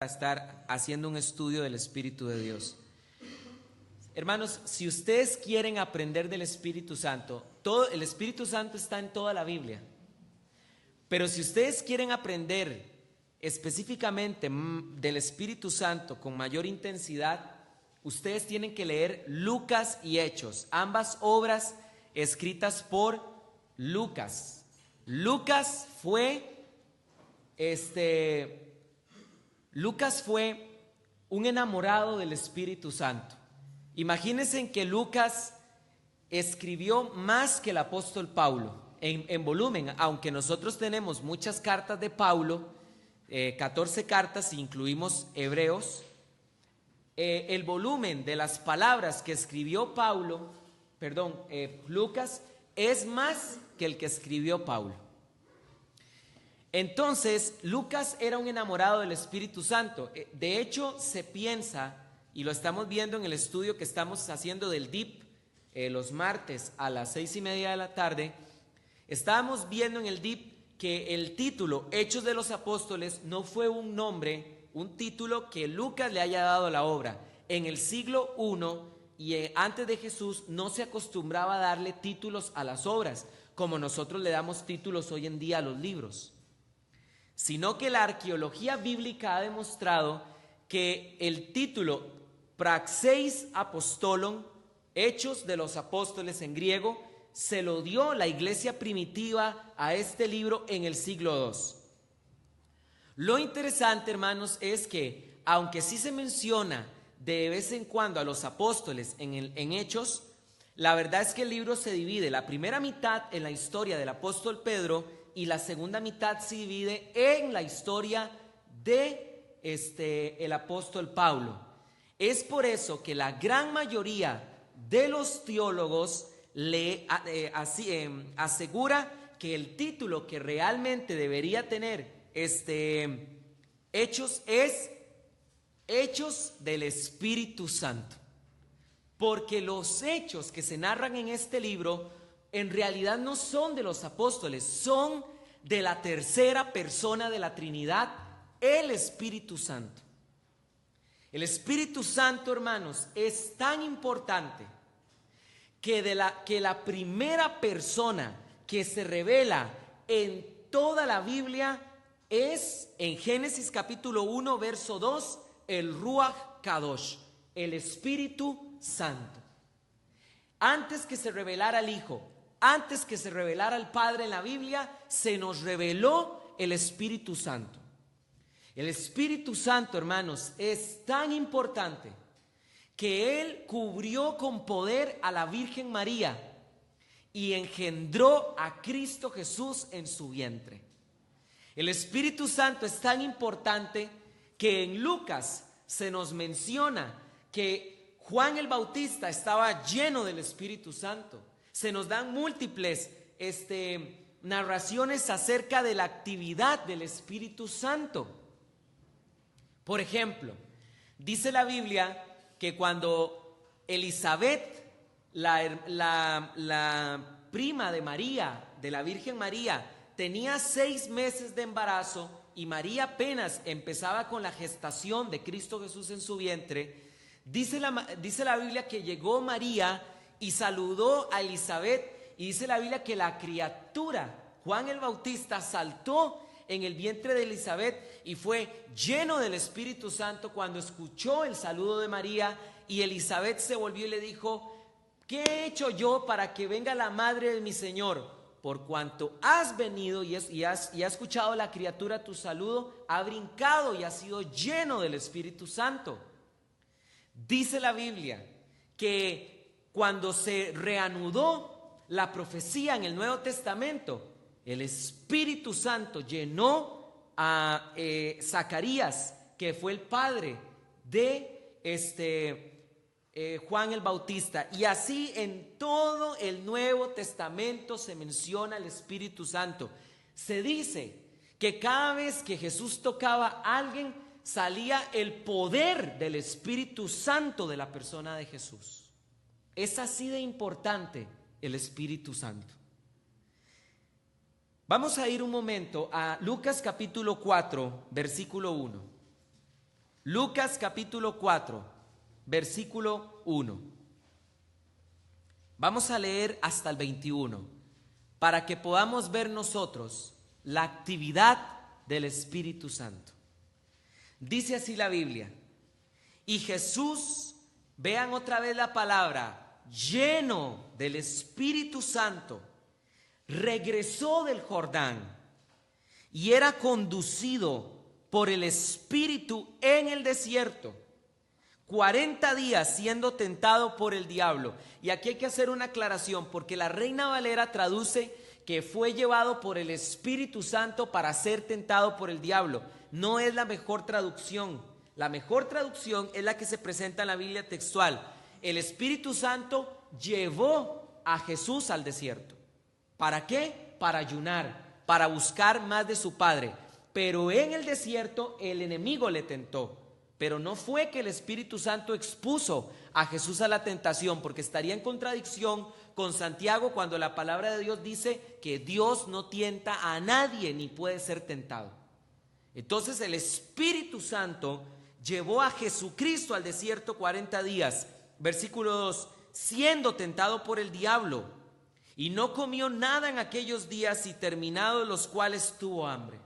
estar haciendo un estudio del Espíritu de Dios. Hermanos, si ustedes quieren aprender del Espíritu Santo, el Espíritu Santo está en toda la Biblia. Pero si ustedes quieren aprender específicamente del Espíritu Santo con mayor intensidad, ustedes tienen que leer Lucas y Hechos, ambas obras escritas por Lucas. Lucas fue un enamorado del Espíritu Santo. Imagínense que Lucas escribió más que el apóstol Pablo en volumen, aunque nosotros tenemos muchas cartas de Pablo, 14 cartas si incluimos Hebreos. El volumen de las palabras que escribió Lucas es más que el que escribió Pablo. Entonces, Lucas era un enamorado del Espíritu Santo. De hecho, se piensa, y lo estamos viendo en el estudio que estamos haciendo del DIP, los martes a las 6:30 de la tarde, estábamos viendo en el DIP que el título Hechos de los Apóstoles no fue un nombre, un título que Lucas le haya dado a la obra. En el siglo I y antes de Jesús no se acostumbraba a darle títulos a las obras, como nosotros le damos títulos hoy en día a los libros, sino que la arqueología bíblica ha demostrado que el título Praxeis Apostolon, Hechos de los Apóstoles en griego, se lo dio la iglesia primitiva a este libro en el siglo II. Lo interesante, hermanos, es que aunque sí se menciona de vez en cuando a los apóstoles en Hechos, la verdad es que el libro se divide, la primera mitad en la historia del apóstol Pedro y la segunda mitad se divide en la historia de el apóstol Pablo. Es por eso que la gran mayoría de los teólogos asegura que el título que realmente debería tener Hechos es Hechos del Espíritu Santo, porque los hechos que se narran en este libro en realidad no son de los apóstoles, son de la tercera persona de la Trinidad, el Espíritu Santo. El Espíritu Santo, hermanos, es tan importante que la primera persona que se revela en toda la Biblia es en Génesis capítulo 1 verso 2, el Ruach Kadosh, el Espíritu Santo. Antes que se revelara el Hijo, antes que se revelara el Padre en la Biblia, se nos reveló el Espíritu Santo. El Espíritu Santo, hermanos, es tan importante que Él cubrió con poder a la Virgen María y engendró a Cristo Jesús en su vientre. El Espíritu Santo es tan importante que en Lucas se nos menciona que Juan el Bautista estaba lleno del Espíritu Santo. Se nos dan múltiples narraciones acerca de la actividad del Espíritu Santo. Por ejemplo, dice la Biblia que cuando Elizabeth, la prima de María, de la Virgen María, tenía 6 meses de embarazo y María apenas empezaba con la gestación de Cristo Jesús en su vientre, dice la Biblia que llegó María y saludó a Elizabeth, y dice la Biblia que la criatura, Juan el Bautista, saltó en el vientre de Elizabeth y fue lleno del Espíritu Santo cuando escuchó el saludo de María. Y Elizabeth se volvió y le dijo: ¿qué he hecho yo para que venga la madre de mi Señor? Por cuanto has venido y ha escuchado la criatura tu saludo, ha brincado y ha sido lleno del Espíritu Santo. Dice la Biblia que cuando se reanudó la profecía en el Nuevo Testamento, el Espíritu Santo llenó a Zacarías, que fue el padre de Juan el Bautista. Y así en todo el Nuevo Testamento se menciona el Espíritu Santo. Se dice que cada vez que Jesús tocaba a alguien, salía el poder del Espíritu Santo de la persona de Jesús. Es así de importante el Espíritu Santo. Vamos a ir un momento a Lucas capítulo 4, versículo 1. Lucas capítulo 4, versículo 1. Vamos a leer hasta el 21 para que podamos ver nosotros la actividad del Espíritu Santo. Dice así la Biblia: y Jesús, vean otra vez la palabra, lleno del Espíritu Santo, regresó del Jordán y era conducido por el Espíritu en el desierto, 40 días siendo tentado por el diablo. Y aquí hay que hacer una aclaración, porque la Reina Valera traduce que fue llevado por el Espíritu Santo para ser tentado por el diablo. No es la mejor traducción. La mejor traducción es la que se presenta en la Biblia textual. El Espíritu Santo llevó a Jesús al desierto. ¿Para qué? Para ayunar, para buscar más de su Padre. Pero en el desierto el enemigo le tentó. Pero no fue que el Espíritu Santo expuso a Jesús a la tentación, porque estaría en contradicción con Santiago cuando la palabra de Dios dice que Dios no tienta a nadie ni puede ser tentado. Entonces el Espíritu Santo llevó a Jesucristo al desierto 40 días. Versículo 2, siendo tentado por el diablo, y no comió nada en aquellos días, y terminados los cuales tuvo hambre.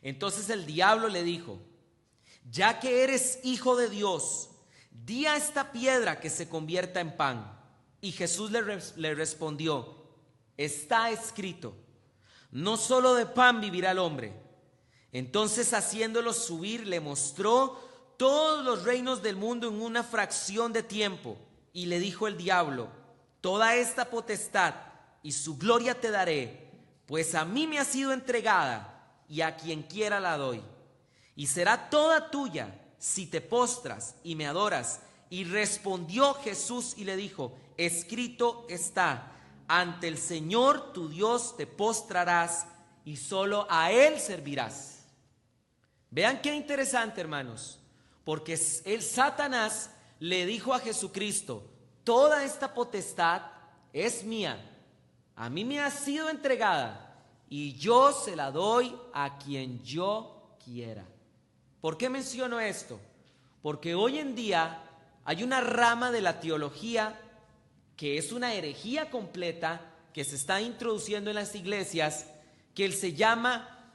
Entonces el diablo le dijo: ya que eres hijo de Dios, di a esta piedra que se convierta en pan. Y Jesús le respondió: está escrito, no solo de pan vivirá el hombre. Entonces, haciéndolo subir, le mostró todos los reinos del mundo en una fracción de tiempo. Y le dijo el diablo: toda esta potestad y su gloria te daré, pues a mí me ha sido entregada, y a quien quiera la doy. Y será toda tuya si te postras y me adoras. Y respondió Jesús y le dijo: escrito está, ante el Señor tu Dios te postrarás y solo a Él servirás. Vean qué interesante, hermanos, porque Satanás le dijo a Jesucristo: toda esta potestad es mía, a mí me ha sido entregada y yo se la doy a quien yo quiera. ¿Por qué menciono esto? Porque hoy en día hay una rama de la teología que es una herejía completa que se está introduciendo en las iglesias, que se llama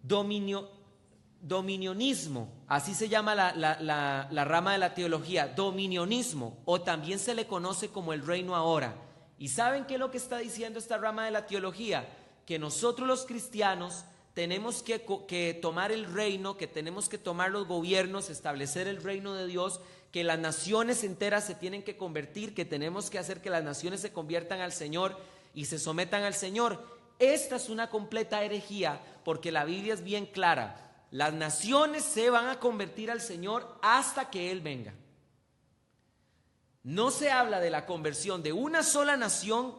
dominionismo. Así se llama la rama de la teología, dominionismo, o también se le conoce como el reino ahora. ¿Y saben qué es lo que está diciendo esta rama de la teología? Que nosotros los cristianos tenemos que tomar el reino, que tenemos que tomar los gobiernos, establecer el reino de Dios, que las naciones enteras se tienen que convertir, que tenemos que hacer que las naciones se conviertan al Señor y se sometan al Señor. Esta es una completa herejía, porque la Biblia es bien clara: las naciones se van a convertir al Señor hasta que Él venga. No se habla de la conversión de una sola nación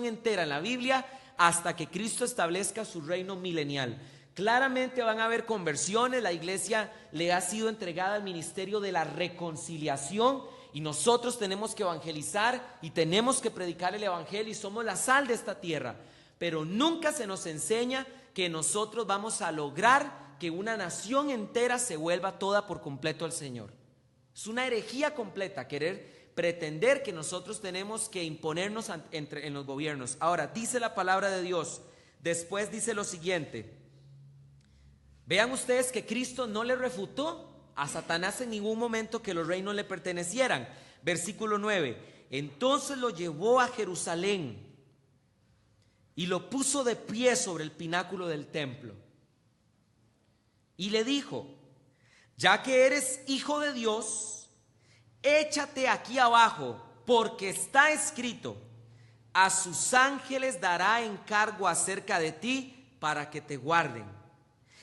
entera en la Biblia hasta que Cristo establezca su reino milenial. Claramente van a haber conversiones. La iglesia le ha sido entregada al ministerio de la reconciliación y nosotros tenemos que evangelizar y tenemos que predicar el evangelio y somos la sal de esta tierra. Pero nunca se nos enseña que nosotros vamos a lograr que una nación entera se vuelva toda por completo al Señor. Es una herejía completa pretender que nosotros tenemos que imponernos en los gobiernos. Ahora, dice la palabra de Dios, después dice lo siguiente: vean ustedes que Cristo no le refutó a Satanás en ningún momento que los reinos le pertenecieran. Versículo 9: entonces lo llevó a Jerusalén y lo puso de pie sobre el pináculo del templo y le dijo: ya que eres hijo de Dios, échate aquí abajo, porque está escrito: a sus ángeles dará encargo acerca de ti para que te guarden,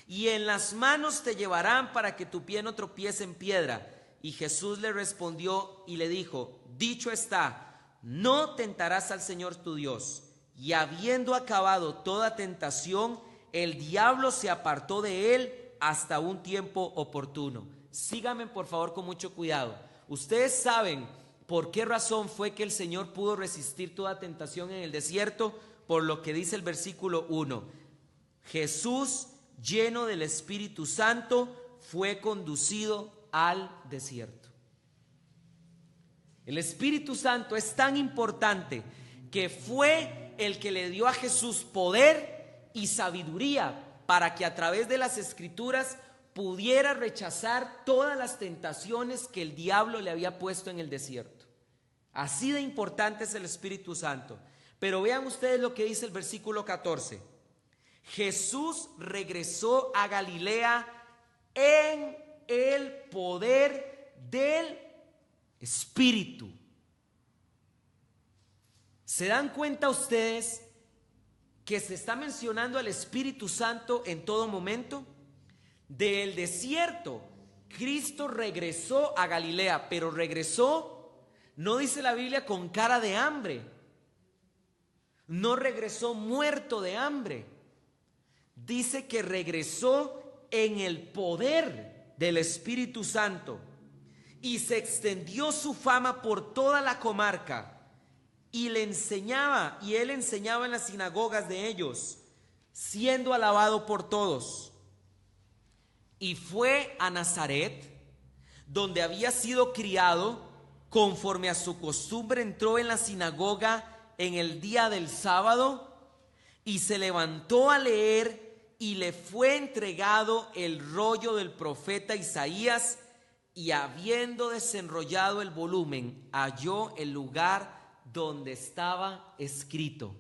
y en las manos te llevarán para que tu pie no tropiece en piedra. Y Jesús le respondió y le dijo: dicho está, no tentarás al Señor tu Dios. Y habiendo acabado toda tentación, el diablo se apartó de él hasta un tiempo oportuno. Síganme por favor con mucho cuidado. Ustedes saben por qué razón fue que el Señor pudo resistir toda tentación en el desierto, por lo que dice el versículo 1. Jesús, lleno del Espíritu Santo, fue conducido al desierto. El Espíritu Santo es tan importante que fue el que le dio a Jesús poder y sabiduría para que a través de las Escrituras pudiera rechazar todas las tentaciones que el diablo le había puesto en el desierto. Así de importante es el Espíritu Santo. Pero vean ustedes lo que dice el versículo 14. Jesús regresó a Galilea en el poder del Espíritu. ¿Se dan cuenta ustedes que se está mencionando al Espíritu Santo en todo momento? Del desierto, Cristo regresó a Galilea, pero regresó, no dice la Biblia, con cara de hambre. No regresó muerto de hambre. Dice que regresó en el poder del Espíritu Santo. Y se extendió su fama por toda la comarca. Y él enseñaba en las sinagogas de ellos, siendo alabado por todos. Y fue a Nazaret, donde había sido criado. Conforme a su costumbre, entró en la sinagoga en el día del sábado y se levantó a leer, y le fue entregado el rollo del profeta Isaías, y habiendo desenrollado el volumen, halló el lugar donde estaba escrito: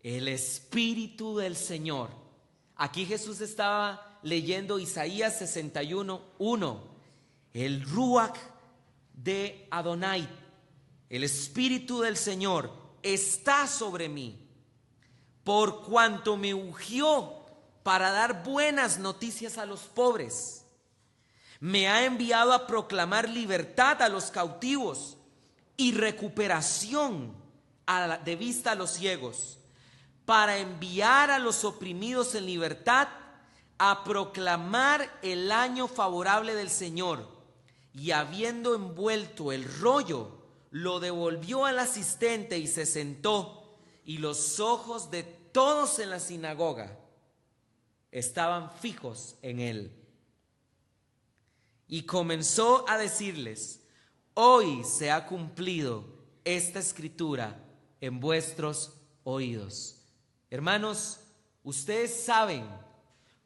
el Espíritu del Señor. Aquí Jesús estaba leyendo Isaías 61:1. El Ruach de Adonai, el Espíritu del Señor, está sobre mí, por cuanto me ungió para dar buenas noticias a los pobres. Me ha enviado a proclamar libertad a los cautivos y recuperación de vista a los ciegos, para enviar a los oprimidos en libertad, a proclamar el año favorable del Señor. Y habiendo envuelto el rollo, lo devolvió al asistente y se sentó, y los ojos de todos en la sinagoga estaban fijos en él. Y comenzó a decirles: hoy se ha cumplido esta escritura en vuestros oídos. Hermanos, ustedes saben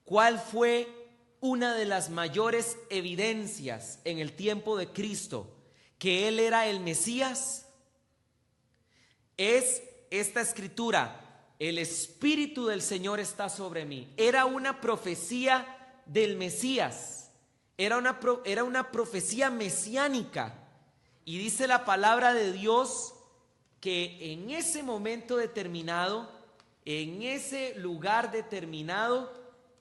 cuál fue una de las mayores evidencias en el tiempo de Cristo que Él era el Mesías. Es esta escritura: el Espíritu del Señor está sobre mí. Era una profecía del Mesías, era una profecía mesiánica. Y dice la palabra de Dios que en ese momento determinado, en ese lugar determinado,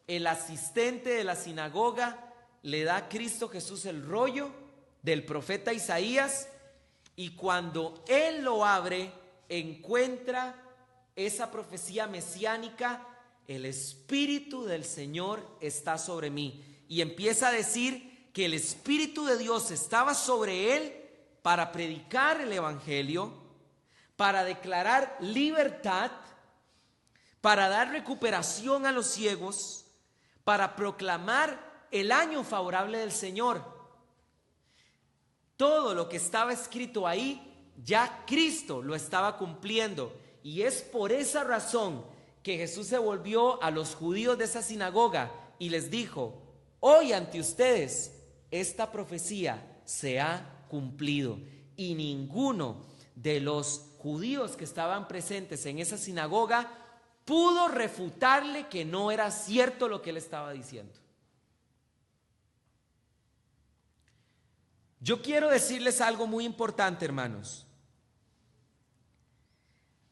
el asistente de la sinagoga le da a Cristo Jesús el rollo del profeta Isaías, y cuando él lo abre, encuentra esa profecía mesiánica: el Espíritu del Señor está sobre mí. Y empieza a decir que el Espíritu de Dios estaba sobre él para predicar el Evangelio, para declarar libertad, para dar recuperación a los ciegos, para proclamar el año favorable del Señor. Todo lo que estaba escrito ahí, ya Cristo lo estaba cumpliendo. Y es por esa razón que Jesús se volvió a los judíos de esa sinagoga y les dijo: hoy ante ustedes esta profecía se ha cumplido. Y ninguno de los judíos que estaban presentes en esa sinagoga pudo refutarle que no era cierto lo que él estaba diciendo. Yo quiero decirles algo muy importante, hermanos.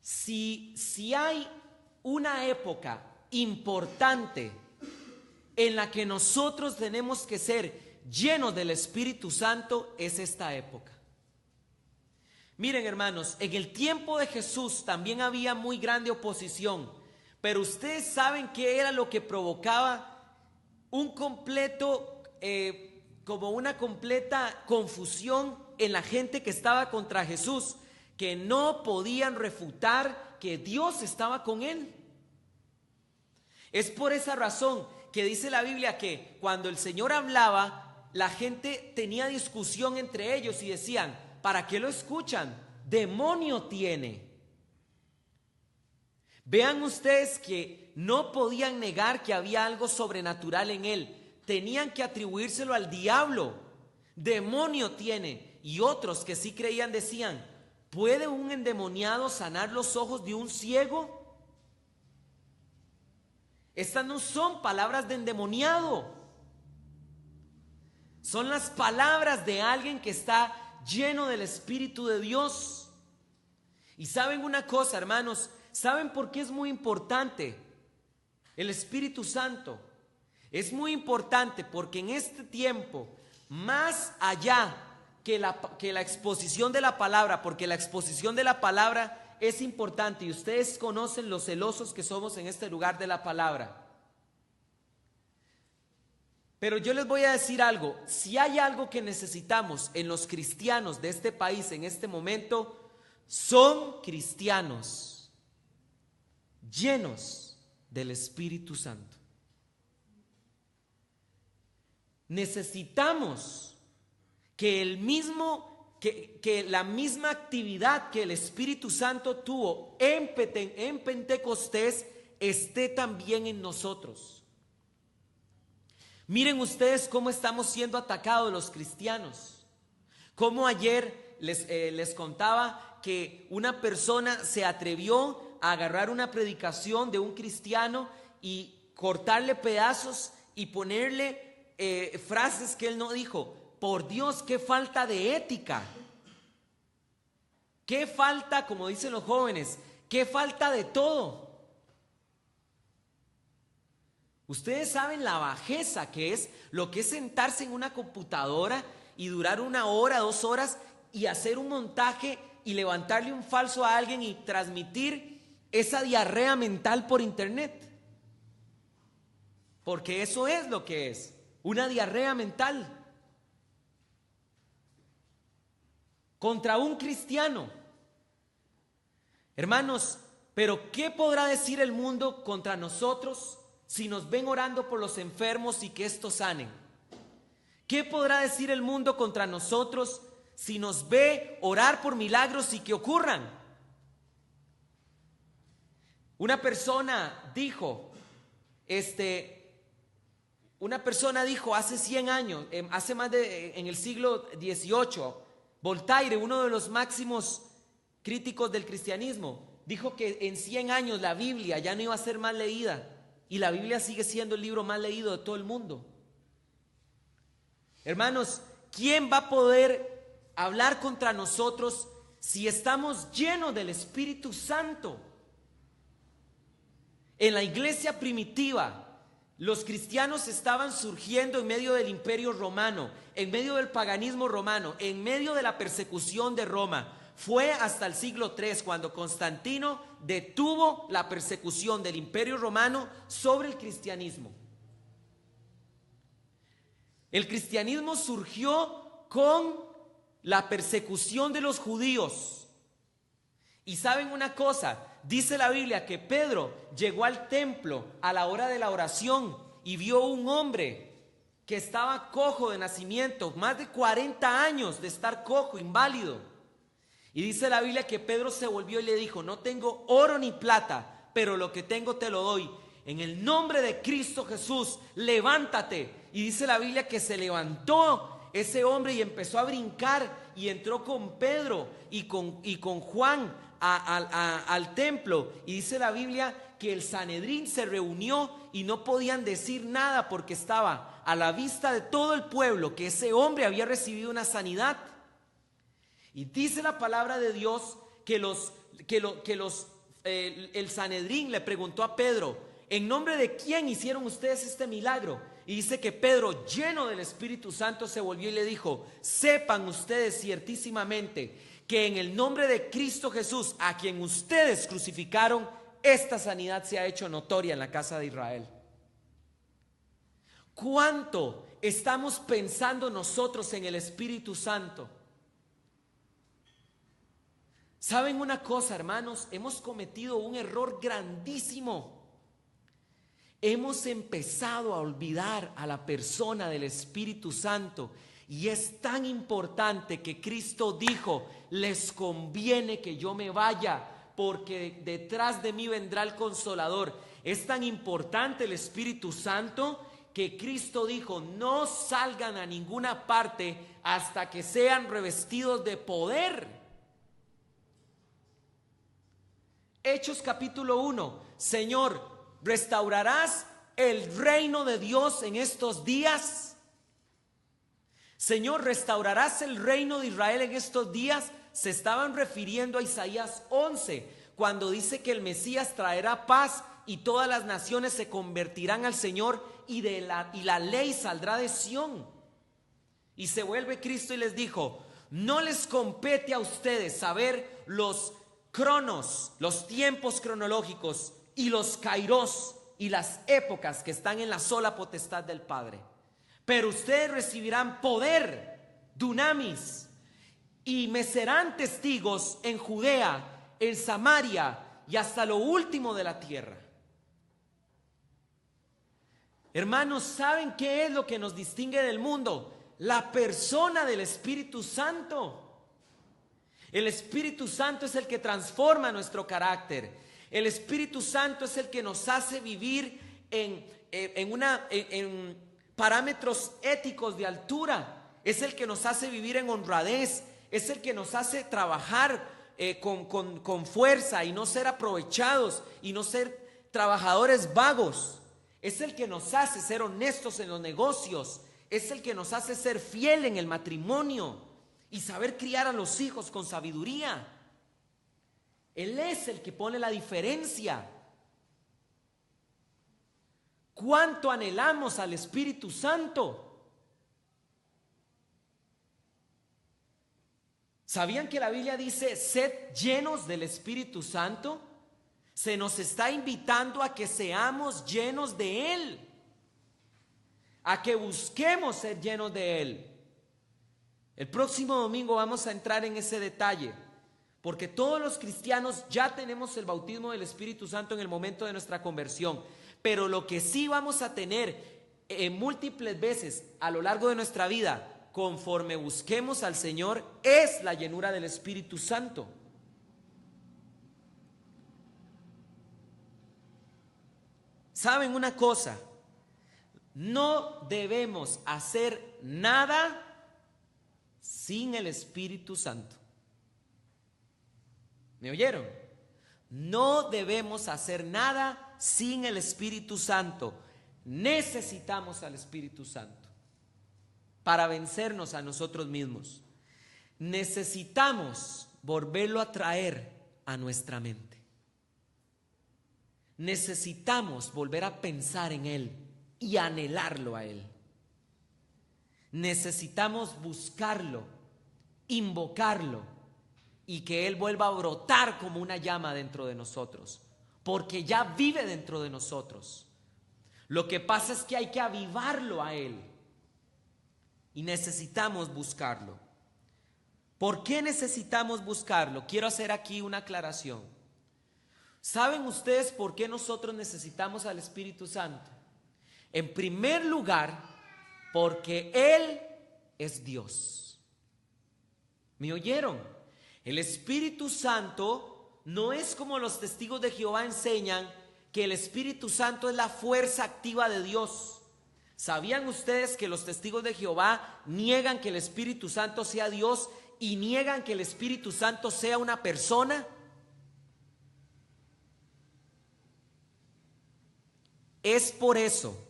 Si hay una época importante en la que nosotros tenemos que ser llenos del Espíritu Santo, es esta época. Miren, hermanos, en el tiempo de Jesús también había muy grande oposición, pero ustedes saben qué era lo que provocaba como una completa confusión en la gente que estaba contra Jesús, que no podían refutar que Dios estaba con él. Es por esa razón que dice la Biblia que cuando el Señor hablaba, la gente tenía discusión entre ellos y decían: ¿para qué lo escuchan? Demonio tiene. Vean ustedes que no podían negar que había algo sobrenatural en él. Tenían que atribuírselo al diablo. Demonio tiene. Y otros que sí creían decían: ¿puede un endemoniado sanar los ojos de un ciego? Estas no son palabras de endemoniado. Son las palabras de alguien que está lleno del Espíritu de Dios. Y saben una cosa, hermanos, ¿saben por qué es muy importante el Espíritu Santo? Es muy importante porque en este tiempo, más allá que la exposición de la palabra, porque la exposición de la palabra es importante y ustedes conocen lo celosos que somos en este lugar de la palabra. Pero yo les voy a decir algo: si hay algo que necesitamos en los cristianos de este país en este momento, son cristianos llenos del Espíritu Santo. Necesitamos que la misma actividad que el Espíritu Santo tuvo en Pentecostés esté también en nosotros. Miren ustedes cómo estamos siendo atacados los cristianos. Como ayer les contaba que una persona se atrevió a agarrar una predicación de un cristiano y cortarle pedazos y ponerle frases que él no dijo. Por Dios, qué falta de ética. Qué falta, como dicen los jóvenes, qué falta de todo. Ustedes saben la bajeza que es, lo que es sentarse en una computadora y durar 1 hora, 2 horas y hacer un montaje y levantarle un falso a alguien y transmitir esa diarrea mental por internet. Porque eso es lo que es, una diarrea mental contra un cristiano. Hermanos, pero ¿qué podrá decir el mundo contra nosotros si nos ven orando por los enfermos y que estos sanen? ¿Qué podrá decir el mundo contra nosotros si nos ve orar por milagros y que ocurran? Una persona dijo hace 100 años, en el siglo XVIII, Voltaire, uno de los máximos críticos del cristianismo, dijo que en 100 años la Biblia ya no iba a ser más leída. Y la Biblia sigue siendo el libro más leído de todo el mundo. Hermanos, ¿quién va a poder hablar contra nosotros si estamos llenos del Espíritu Santo? En la iglesia primitiva, los cristianos estaban surgiendo en medio del imperio romano, en medio del paganismo romano, en medio de la persecución de Roma. Fue hasta el siglo III cuando Constantino detuvo la persecución del imperio romano sobre el cristianismo. El cristianismo surgió con la persecución de los judíos. Y saben una cosa, dice la Biblia que Pedro llegó al templo a la hora de la oración y vio un hombre que estaba cojo de nacimiento, más de 40 años de estar cojo, inválido. Y dice la Biblia que Pedro se volvió y le dijo: no tengo oro ni plata, pero lo que tengo te lo doy. En el nombre de Cristo Jesús, levántate. Y dice la Biblia que se levantó ese hombre y empezó a brincar y entró con Pedro y con Juan al templo. Y dice la Biblia que el Sanedrín se reunió y no podían decir nada porque estaba a la vista de todo el pueblo que ese hombre había recibido una sanidad. Y dice la palabra de Dios que el Sanedrín le preguntó a Pedro: ¿en nombre de quién hicieron ustedes este milagro? Y dice que Pedro, lleno del Espíritu Santo, se volvió y le dijo: sepan ustedes ciertísimamente que en el nombre de Cristo Jesús, a quien ustedes crucificaron, esta sanidad se ha hecho notoria en la casa de Israel. ¿Cuánto estamos pensando nosotros en el Espíritu Santo? ¿Saben una cosa, hermanos? Hemos cometido un error grandísimo. hemos empezado a olvidar a la persona del Espíritu Santo. Y es tan importante que Cristo dijo: les conviene que yo me vaya, porque detrás de mí vendrá el Consolador. Es tan importante el Espíritu Santo que Cristo dijo: no salgan a ninguna parte hasta que sean revestidos de poder. Hechos capítulo 1: Señor, ¿restaurarás el reino de Dios en estos días? Señor, ¿restaurarás el reino de Israel en estos días? Se estaban refiriendo a Isaías 11, cuando dice que el Mesías traerá paz y todas las naciones se convertirán al Señor y la ley saldrá de Sión. Y se vuelve Cristo y les dijo: no les compete a ustedes saber los cronos, los tiempos cronológicos y los kairos y las épocas que están en la sola potestad del Padre. Pero ustedes recibirán poder, dunamis, y me serán testigos en Judea, en Samaria y hasta lo último de la tierra. Hermanos, ¿saben qué es lo que nos distingue del mundo? La persona del Espíritu Santo. El Espíritu Santo es el que transforma nuestro carácter. El Espíritu Santo es el que nos hace vivir en parámetros éticos de altura. Es el que nos hace vivir en honradez. Es el que nos hace trabajar con fuerza y no ser aprovechados y no ser trabajadores vagos. Es el que nos hace ser honestos en los negocios. Es el que nos hace ser fiel en el matrimonio y saber criar a los hijos con sabiduría. Él es el que pone la diferencia. ¿Cuánto anhelamos al Espíritu Santo? ¿Sabían que la Biblia dice: sed llenos del Espíritu Santo? Se nos está invitando a que seamos llenos de Él, a que busquemos ser llenos de Él. El próximo domingo vamos a entrar en ese detalle, porque todos los cristianos ya tenemos el bautismo del Espíritu Santo en el momento de nuestra conversión. Pero lo que sí vamos a tener múltiples veces a lo largo de nuestra vida, conforme busquemos al Señor, es la llenura del Espíritu Santo. ¿Saben una cosa? No debemos hacer nada sin el Espíritu Santo. ¿Me oyeron? No debemos hacer nada sin el Espíritu Santo. Necesitamos al Espíritu Santo para vencernos a nosotros mismos. Necesitamos volverlo a traer a nuestra mente. Necesitamos volver a pensar en Él y anhelarlo a Él. Necesitamos buscarlo, invocarlo y que Él vuelva a brotar como una llama dentro de nosotros, porque ya vive dentro de nosotros. Lo que pasa es que hay que avivarlo a Él y necesitamos buscarlo. ¿Por qué necesitamos buscarlo? Quiero hacer aquí una aclaración. ¿Saben ustedes por qué nosotros necesitamos al Espíritu Santo? En primer lugar, porque Él es Dios. ¿Me oyeron? El Espíritu Santo no es como los testigos de Jehová enseñan, que el Espíritu Santo es la fuerza activa de Dios. ¿Sabían ustedes que los testigos de Jehová niegan que el Espíritu Santo sea Dios y niegan que el Espíritu Santo sea una persona? Es por eso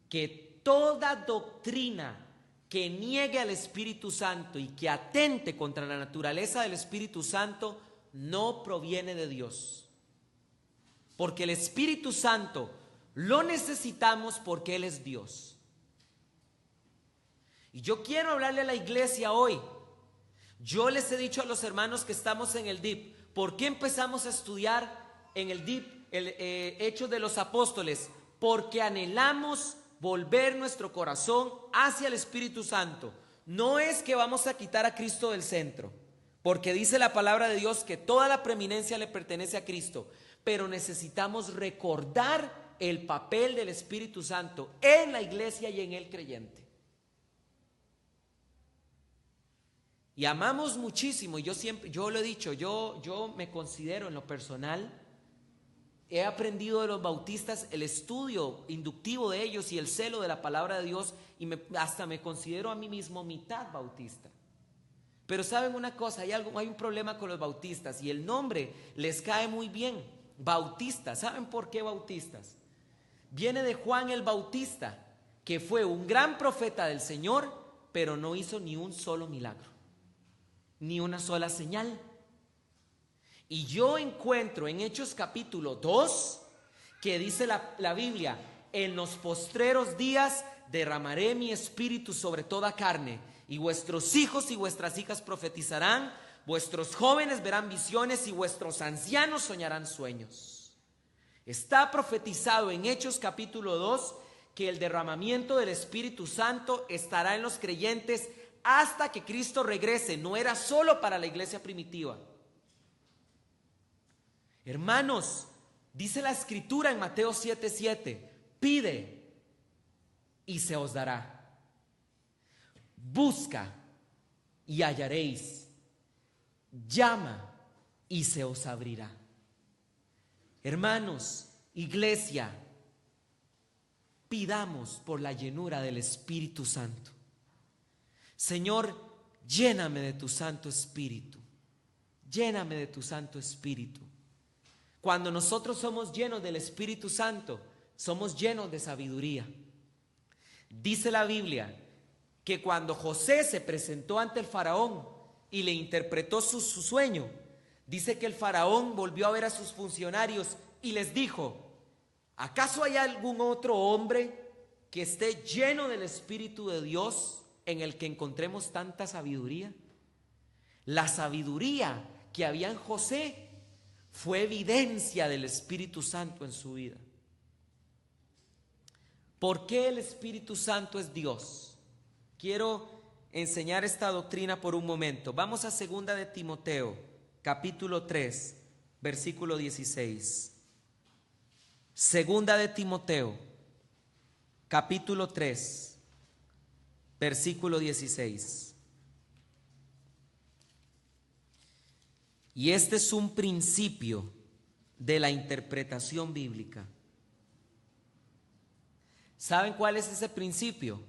que toda doctrina que niegue al Espíritu Santo y que atente contra la naturaleza del Espíritu Santo no proviene de Dios. Porque el Espíritu Santo lo necesitamos porque Él es Dios. Y yo quiero hablarle a la iglesia hoy. Yo les he dicho a los hermanos que estamos en el DIP, ¿por qué empezamos a estudiar en el DIP Hechos de los Apóstoles? Porque anhelamos volver nuestro corazón hacia el Espíritu Santo. No es que vamos a quitar a Cristo del centro, porque dice la palabra de Dios que toda la preeminencia le pertenece a Cristo, pero necesitamos recordar el papel del Espíritu Santo en la iglesia y en el creyente. Y amamos muchísimo, yo lo he dicho, yo me considero en lo personal, he aprendido de los bautistas el estudio inductivo de ellos y el celo de la palabra de Dios, y hasta me considero a mí mismo mitad bautista. Pero saben una cosa, hay un problema con los bautistas y el nombre les cae muy bien, bautistas. ¿Saben por qué bautistas? Viene de Juan el Bautista, que fue un gran profeta del Señor, pero no hizo ni un solo milagro, ni una sola señal. Y yo encuentro en Hechos capítulo 2 que dice la Biblia: en los postreros días derramaré mi espíritu sobre toda carne, y vuestros hijos y vuestras hijas profetizarán, vuestros jóvenes verán visiones y vuestros ancianos soñarán sueños. Está profetizado en Hechos capítulo 2 que el derramamiento del Espíritu Santo estará en los creyentes hasta que Cristo regrese. No era solo para la iglesia primitiva. Hermanos, dice la Escritura en Mateo 7:7: pide y se os dará. Busca y hallaréis. Llama y se os abrirá. Hermanos, iglesia, pidamos por la llenura del Espíritu Santo. Señor, lléname de tu Santo Espíritu. Lléname de tu Santo Espíritu. Cuando nosotros somos llenos del Espíritu Santo, somos llenos de sabiduría. Dice la Biblia que cuando José se presentó ante el faraón y le interpretó su sueño, dice que el faraón volvió a ver a sus funcionarios y les dijo: ¿acaso hay algún otro hombre que esté lleno del Espíritu de Dios en el que encontremos tanta sabiduría? La sabiduría que había en José fue evidencia del Espíritu Santo en su vida. ¿Por qué el Espíritu Santo es Dios? Quiero enseñar esta doctrina por un momento. Vamos a 2 de Timoteo, capítulo 3, versículo 16. 2 de Timoteo, capítulo 3, versículo 16. Y este es un principio de la interpretación bíblica. ¿Saben cuál es ese principio?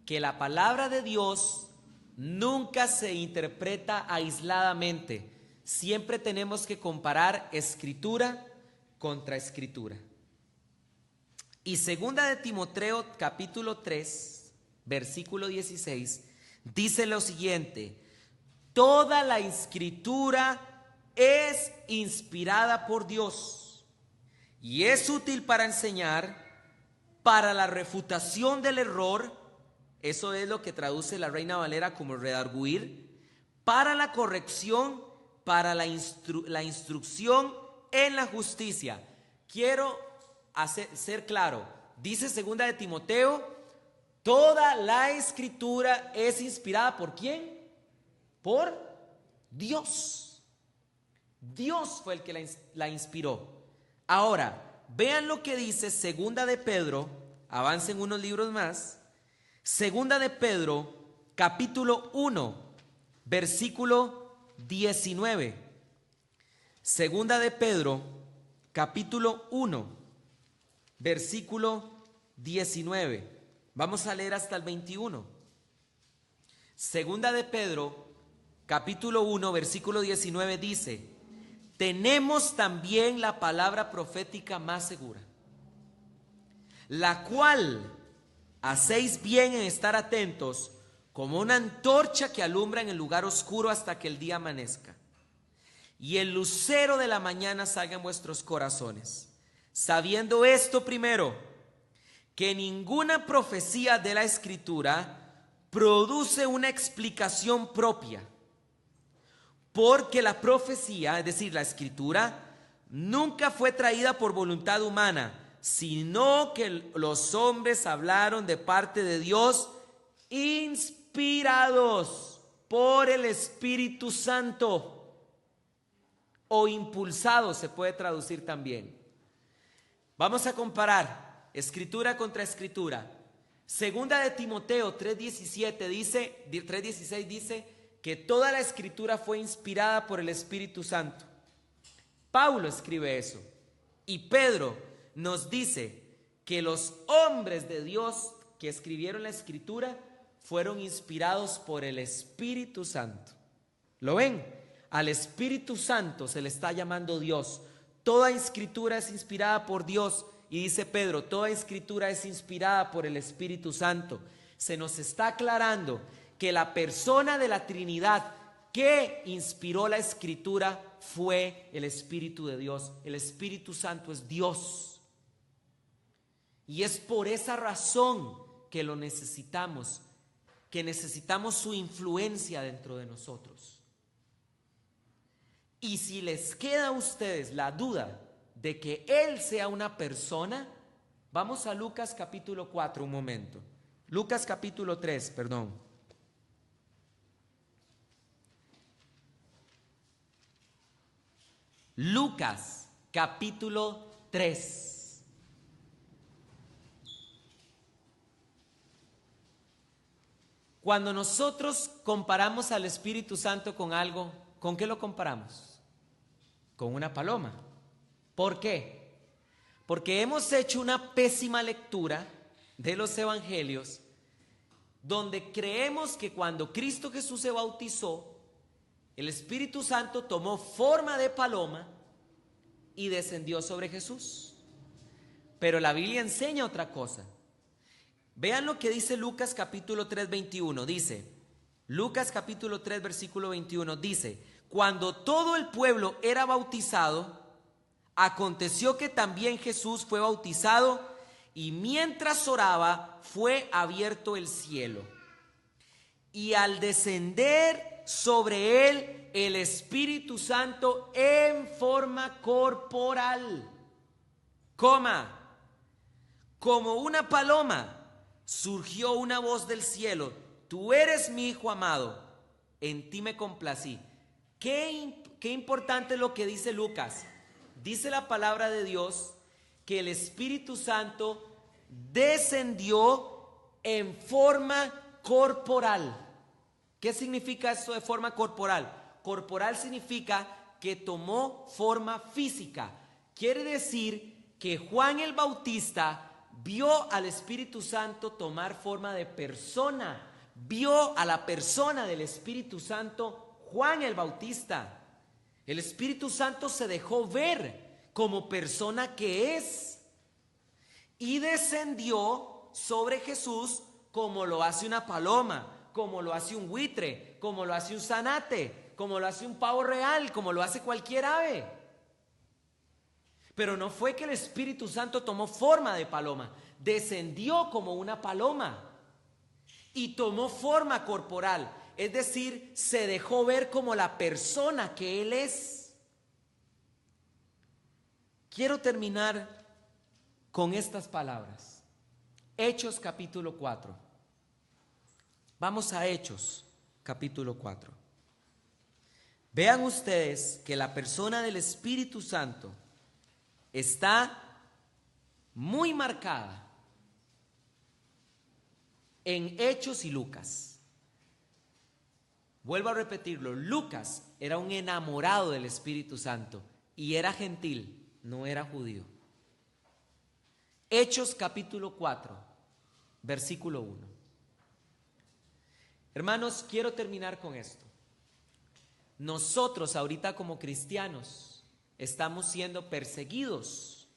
Que la palabra de Dios nunca se interpreta aisladamente. Siempre tenemos que comparar escritura contra escritura. Y 2 de Timoteo capítulo 3, versículo 16, dice lo siguiente: toda la escritura es inspirada por Dios y es útil para enseñar, para la refutación del error, eso es lo que traduce la Reina Valera como redarguir, para la corrección, para la instrucción en la justicia. Quiero ser claro, dice 2 de Timoteo, toda la escritura es inspirada ¿por quién? Por Dios. Dios fue el que la inspiró. Ahora, vean lo que dice 2 de Pedro, avancen unos libros más. 2 de Pedro, capítulo 1, versículo 19. 2 de Pedro, capítulo 1, versículo 19. Vamos a leer hasta el 21. 2 de Pedro, capítulo 1, versículo 19 dice: tenemos también la palabra profética más segura, la cual hacéis bien en estar atentos, como una antorcha que alumbra en el lugar oscuro hasta que el día amanezca y el lucero de la mañana salga en vuestros corazones, sabiendo esto primero, que ninguna profecía de la Escritura produce una explicación propia, porque la profecía, es decir, la Escritura, nunca fue traída por voluntad humana, sino que los hombres hablaron de parte de Dios, inspirados por el Espíritu Santo, o impulsados se puede traducir también. Vamos a comparar escritura contra escritura. Segunda de Timoteo 3:16 dice que toda la escritura fue inspirada por el Espíritu Santo. Pablo escribe eso. Y Pedro nos dice que los hombres de Dios que escribieron la escritura fueron inspirados por el Espíritu Santo. ¿Lo ven? Al Espíritu Santo se le está llamando Dios. Toda escritura es inspirada por Dios. Y dice Pedro, toda escritura es inspirada por el Espíritu Santo. Se nos está aclarando que la persona de la Trinidad que inspiró la escritura fue el Espíritu de Dios. El Espíritu Santo es Dios. Y es por esa razón que lo necesitamos, que necesitamos su influencia dentro de nosotros. Y si les queda a ustedes la duda de que Él sea una persona, vamos a Lucas capítulo 4 un momento. Lucas capítulo 3, perdón. Lucas capítulo 3. Cuando nosotros comparamos al Espíritu Santo con algo, ¿con qué lo comparamos? Con una paloma. ¿Por qué? Porque hemos hecho una pésima lectura de los evangelios, donde creemos que cuando Cristo Jesús se bautizó, el Espíritu Santo tomó forma de paloma y descendió sobre Jesús. Pero la Biblia enseña otra cosa. Vean lo que dice Lucas capítulo 3, 21. Dice, Lucas capítulo 3, versículo 21, dice: cuando todo el pueblo era bautizado, aconteció que también Jesús fue bautizado, y mientras oraba fue abierto el cielo. Y al descender sobre él el Espíritu Santo en forma corporal, como una paloma, surgió una voz del cielo: tú eres mi Hijo amado, en ti me complací. Qué importante es lo que dice Lucas. Dice la palabra de Dios que el Espíritu Santo descendió en forma corporal. ¿Qué significa esto de forma corporal? Corporal significa que tomó forma física. Quiere decir que Juan el Bautista vio al Espíritu Santo tomar forma de persona. Vio a la persona del Espíritu Santo Juan el Bautista. El Espíritu Santo se dejó ver como persona que es, y descendió sobre Jesús como lo hace una paloma, como lo hace un buitre, como lo hace un zanate, como lo hace un pavo real, como lo hace cualquier ave. Pero no fue que el Espíritu Santo tomó forma de paloma, descendió como una paloma y tomó forma corporal. Es decir, se dejó ver como la persona que Él es. Quiero terminar con estas palabras. Hechos capítulo 4. Vamos a Hechos capítulo 4. Vean ustedes que la persona del Espíritu Santo está muy marcada en Hechos y Lucas. Vuelvo a repetirlo, Lucas era un enamorado del Espíritu Santo y era gentil, no era judío. Hechos capítulo 4, versículo 1. Hermanos, quiero terminar con esto. Nosotros ahorita como cristianos estamos siendo perseguidos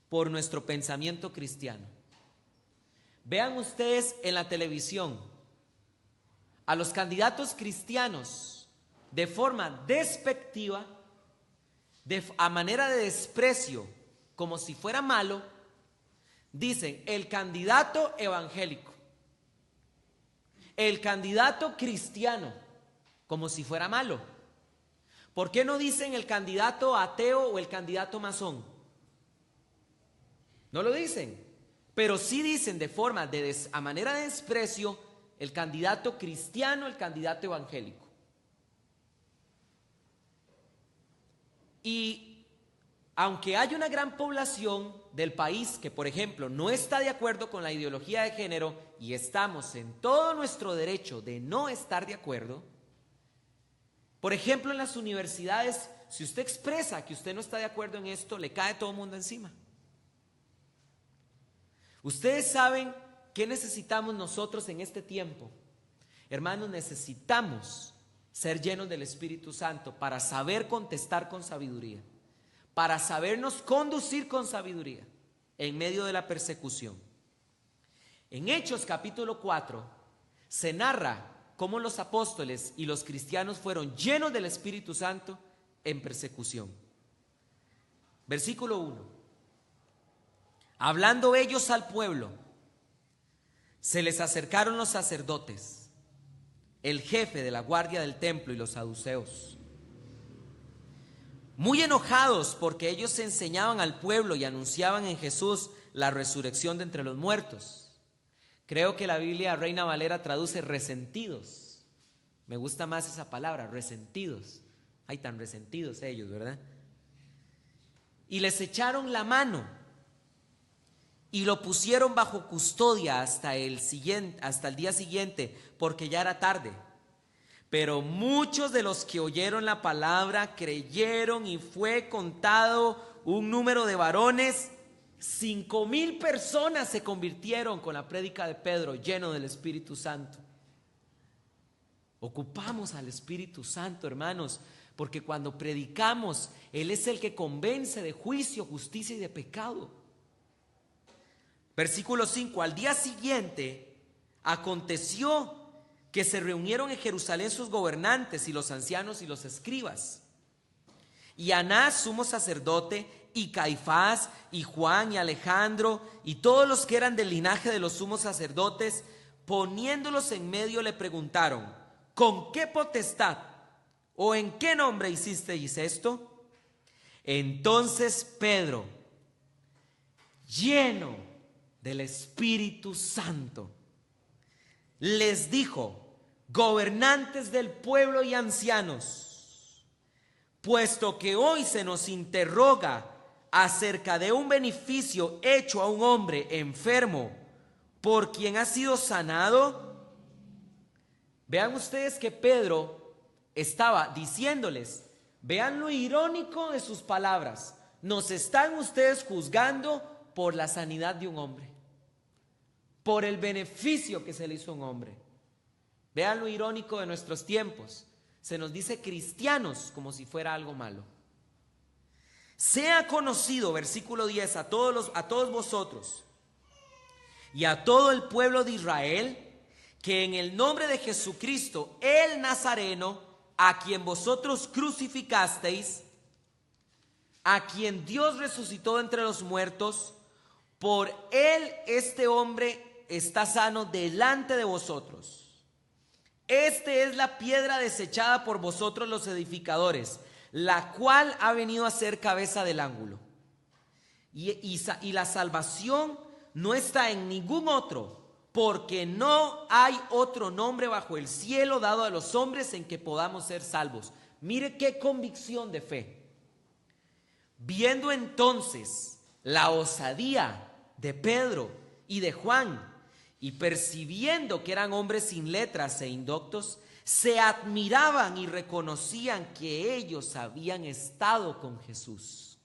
por nuestro pensamiento cristiano. Vean ustedes en la televisión a los candidatos cristianos de forma despectiva, a manera de desprecio, como si fuera malo. Dicen el candidato evangélico, el candidato cristiano, como si fuera malo. ¿Por qué no dicen el candidato ateo o el candidato masón? No lo dicen, pero sí dicen de forma a manera de desprecio el candidato cristiano, el candidato evangélico. Y aunque hay una gran población del país que, por ejemplo, no está de acuerdo con la ideología de género, y estamos en todo nuestro derecho de no estar de acuerdo, por ejemplo, en las universidades, si usted expresa que usted no está de acuerdo en esto, le cae todo el mundo encima. Ustedes saben qué necesitamos nosotros en este tiempo. Hermanos, necesitamos ser llenos del Espíritu Santo para saber contestar con sabiduría, para sabernos conducir con sabiduría en medio de la persecución. En Hechos capítulo 4 se narra cómo los apóstoles y los cristianos fueron llenos del Espíritu Santo en persecución. Versículo 1. Hablando ellos al pueblo, se les acercaron los sacerdotes, el jefe de la guardia del templo y los saduceos, muy enojados porque ellos enseñaban al pueblo y anunciaban en Jesús la resurrección de entre los muertos. Creo que la Biblia Reina Valera traduce resentidos. Me gusta más esa palabra, resentidos. Ay, tan resentidos ellos, ¿verdad? Y les echaron la mano y lo pusieron bajo custodia hasta el día siguiente, porque ya era tarde. Pero muchos de los que oyeron la palabra creyeron, y fue contado un número de varones. 5,000 personas se convirtieron con la prédica de Pedro, lleno del Espíritu Santo. Ocupamos al Espíritu Santo, hermanos, porque cuando predicamos, Él es el que convence de juicio, justicia y de pecado. Versículo 5. Al día siguiente aconteció que se reunieron en Jerusalén sus gobernantes y los ancianos y los escribas, y Anás, sumo sacerdote, y Caifás, y Juan, y Alejandro, y todos los que eran del linaje de los sumos sacerdotes, poniéndolos en medio, le preguntaron: ¿con qué potestad o en qué nombre hicisteis esto? Entonces Pedro, lleno del Espíritu Santo, les dijo: gobernantes del pueblo y ancianos, puesto que hoy se nos interroga acerca de un beneficio hecho a un hombre enfermo por quien ha sido sanado. Vean ustedes que Pedro estaba diciéndoles, vean lo irónico de sus palabras: nos están ustedes juzgando por la sanidad de un hombre, por el beneficio que se le hizo a un hombre. Vean lo irónico de nuestros tiempos. Se nos dice cristianos como si fuera algo malo. Sea conocido, versículo 10, a todos vosotros y a todo el pueblo de Israel, que en el nombre de Jesucristo, el Nazareno, a quien vosotros crucificasteis, a quien Dios resucitó entre los muertos, por él este hombre está sano delante de vosotros. Este es la piedra desechada por vosotros los edificadores, la cual ha venido a ser cabeza del ángulo. Y la salvación no está en ningún otro, porque no hay otro nombre bajo el cielo dado a los hombres en que podamos ser salvos. Mire qué convicción de fe. Viendo entonces la osadía de Pedro y de Juan, y percibiendo que eran hombres sin letras e indoctos, se admiraban y reconocían que ellos habían estado con Jesús.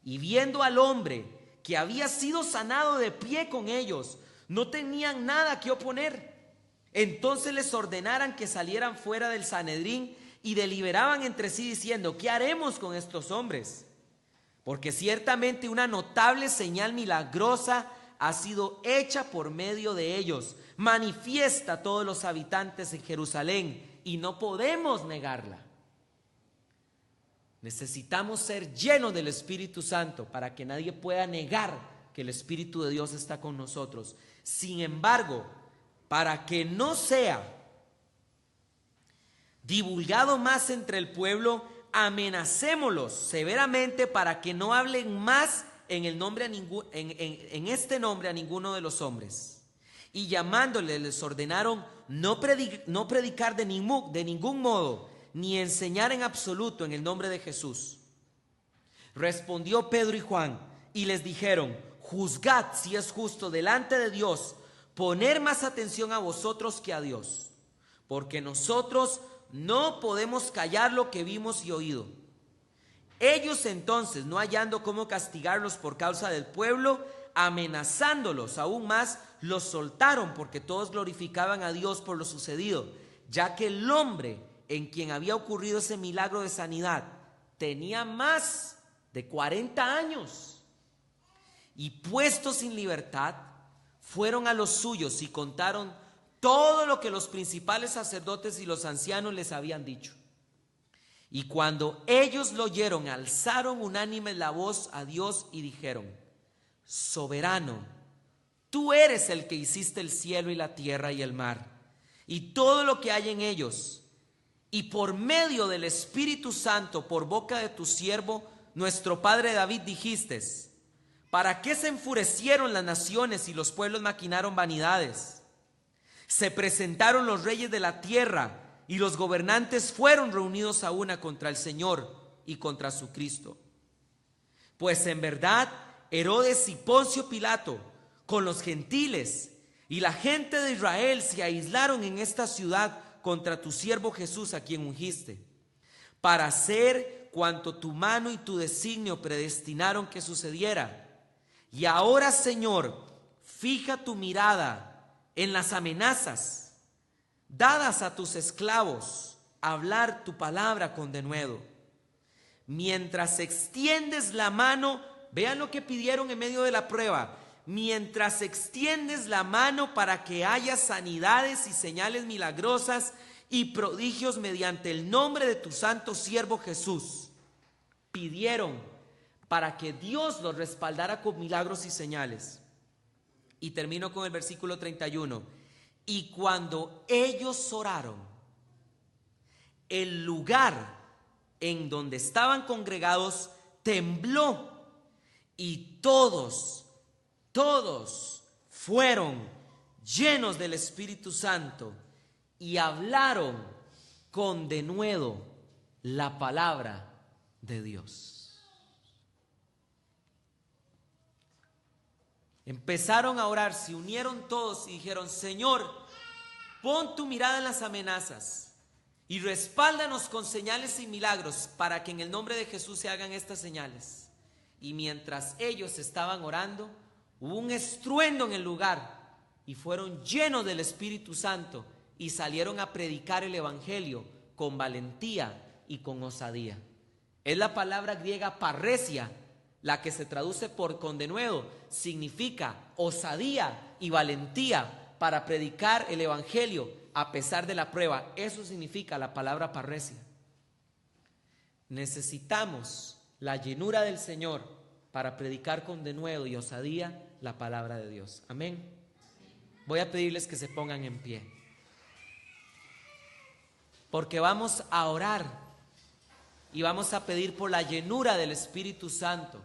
Y viendo al hombre que había sido sanado de pie con ellos, no tenían nada que oponer. Entonces les ordenaran que salieran fuera del Sanedrín y deliberaban entre sí diciendo: ¿qué haremos con estos hombres? Porque ciertamente una notable señal milagrosa ha sido hecha por medio de ellos, manifiesta a todos los habitantes en Jerusalén, y no podemos negarla. Necesitamos ser llenos del Espíritu Santo para que nadie pueda negar que el Espíritu de Dios está con nosotros. Sin embargo, para que no sea divulgado más entre el pueblo, amenacémoslos severamente para que no hablen más en este nombre a ninguno de los hombres. Y llamándoles les ordenaron no predicar de ningún modo, ni enseñar en absoluto en el nombre de Jesús. Respondió Pedro y Juan y les dijeron: juzgad si es justo delante de Dios poner más atención a vosotros que a Dios, porque nosotros no podemos callar lo que vimos y oído. Ellos entonces, no hallando cómo castigarlos por causa del pueblo, amenazándolos aún más, los soltaron, porque todos glorificaban a Dios por lo sucedido, ya que el hombre en quien había ocurrido ese milagro de sanidad tenía más de 40 años. Y puestos en libertad, fueron a los suyos y contaron todo lo que los principales sacerdotes y los ancianos les habían dicho. Y cuando ellos lo oyeron, alzaron unánimes la voz a Dios y dijeron: soberano, tú eres el que hiciste el cielo y la tierra y el mar, y todo lo que hay en ellos, y por medio del Espíritu Santo, por boca de tu siervo, nuestro padre David, dijiste: ¿para qué se enfurecieron las naciones y los pueblos maquinaron vanidades? Se presentaron los reyes de la tierra y los gobernantes fueron reunidos a una contra el Señor y contra su Cristo. Pues en verdad Herodes y Poncio Pilato con los gentiles y la gente de Israel se aislaron en esta ciudad contra tu siervo Jesús, a quien ungiste, para hacer cuanto tu mano y tu designio predestinaron que sucediera. Y ahora, Señor, fija tu mirada en las amenazas dadas a tus esclavos, a hablar tu palabra con denuedo. Mientras extiendes la mano, vean lo que pidieron en medio de la prueba, mientras extiendes la mano para que haya sanidades y señales milagrosas y prodigios mediante el nombre de tu santo siervo Jesús. Pidieron para que Dios los respaldara con milagros y señales. Y termino con el versículo 31. Y cuando ellos oraron, el lugar en donde estaban congregados tembló, y todos fueron llenos del Espíritu Santo y hablaron con denuedo la palabra de Dios. Empezaron a orar, se unieron todos y dijeron: Señor, pon tu mirada en las amenazas y respáldanos con señales y milagros para que en el nombre de Jesús se hagan estas señales. Y mientras ellos estaban orando, hubo un estruendo en el lugar y fueron llenos del Espíritu Santo y salieron a predicar el evangelio con valentía y con osadía. Es la palabra griega parresia, la que se traduce por con denuedo, significa osadía y valentía para predicar el evangelio a pesar de la prueba. Eso significa la palabra parresia. Necesitamos la llenura del Señor para predicar con denuedo y osadía la palabra de Dios. Amén. Voy a pedirles que se pongan en pie, porque vamos a orar y vamos a pedir por la llenura del Espíritu Santo